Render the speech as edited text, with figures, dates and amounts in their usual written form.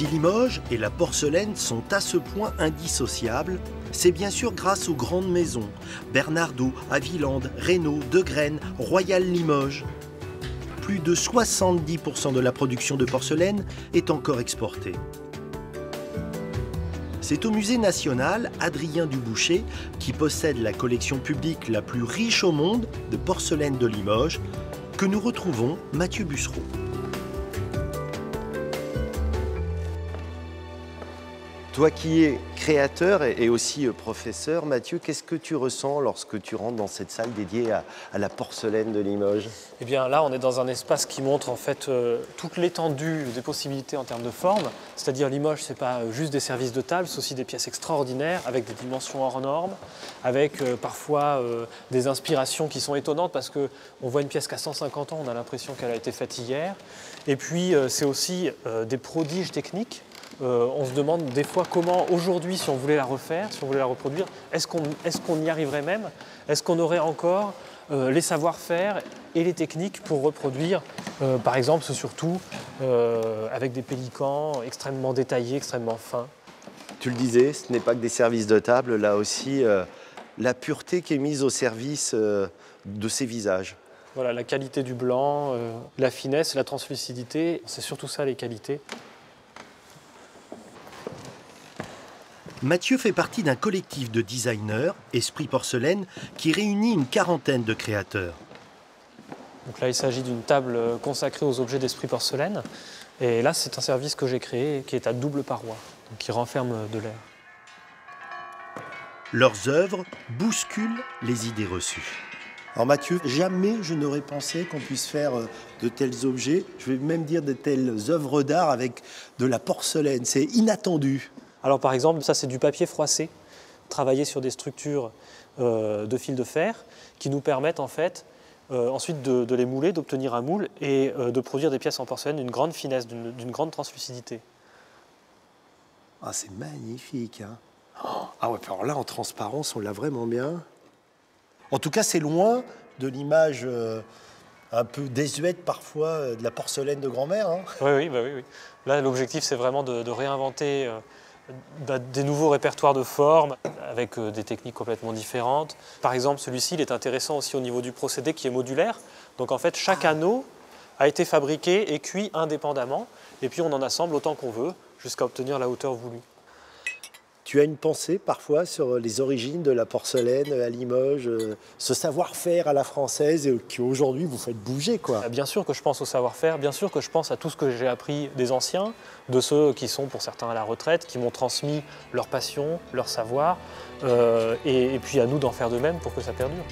Si Limoges et la porcelaine sont à ce point indissociables, c'est bien sûr grâce aux grandes maisons, Bernardaud, Avilande, Reynaud, Degrenne, Royal Limoges. Plus de 70% de la production de porcelaine est encore exportée. C'est au Musée national Adrien Dubouché, qui possède la collection publique la plus riche au monde de porcelaine de Limoges, que nous retrouvons Mathieu Bussereau. Toi qui es créateur et aussi professeur, Mathieu, qu'est-ce que tu ressens lorsque tu rentres dans cette salle dédiée à la porcelaine de Limoges? Eh bien là, on est dans un espace qui montre en fait toute l'étendue des possibilités en termes de forme. C'est-à-dire Limoges, c'est pas juste des services de table, c'est aussi des pièces extraordinaires avec des dimensions hors normes, avec parfois des inspirations qui sont étonnantes parce qu'on voit une pièce qui a 150 ans, on a l'impression qu'elle a été faite hier. Et puis c'est aussi des prodiges techniques. On se demande des fois comment aujourd'hui, si on voulait la refaire, si on voulait la reproduire, est-ce qu'on y arriverait même? Est-ce qu'on aurait encore les savoir-faire et les techniques pour reproduire, par exemple, surtout avec des pélicans extrêmement détaillés, extrêmement fins? Tu le disais, ce n'est pas que des services de table, là aussi, la pureté qui est mise au service de ces visages. Voilà, la qualité du blanc, la finesse, la translucidité, c'est surtout ça les qualités. Mathieu fait partie d'un collectif de designers, Esprit Porcelaine, qui réunit une quarantaine de créateurs. Donc là, il s'agit d'une table consacrée aux objets d'Esprit Porcelaine. Et là, c'est un service que j'ai créé qui est à double paroi, donc qui renferme de l'air. Leurs œuvres bousculent les idées reçues. Alors Mathieu, jamais je n'aurais pensé qu'on puisse faire de tels objets, je vais même dire de telles œuvres d'art avec de la porcelaine. C'est inattendu. Alors par exemple, ça c'est du papier froissé, travaillé sur des structures de fil de fer qui nous permettent en fait ensuite de les mouler, d'obtenir un moule et de produire des pièces en porcelaine d'une grande finesse, d'une grande translucidité. Ah, c'est magnifique, hein. Ah ouais, alors là en transparence, on l'a vraiment bien. En tout cas, c'est loin de l'image un peu désuète parfois de la porcelaine de grand-mère. Hein. Oui, oui. Là, l'objectif, c'est vraiment de réinventer des nouveaux répertoires de formes avec des techniques complètement différentes. Par exemple, celui-ci, il est intéressant aussi au niveau du procédé qui est modulaire. Donc en fait, chaque anneau a été fabriqué et cuit indépendamment. Et puis on en assemble autant qu'on veut jusqu'à obtenir la hauteur voulue. Tu as une pensée parfois sur les origines de la porcelaine à Limoges, ce savoir-faire à la française qui aujourd'hui vous faites bouger, quoi. Bien sûr que je pense au savoir-faire, bien sûr que je pense à tout ce que j'ai appris des anciens, de ceux qui sont pour certains à la retraite, qui m'ont transmis leur passion, leur savoir, et puis à nous d'en faire de même pour que ça perdure.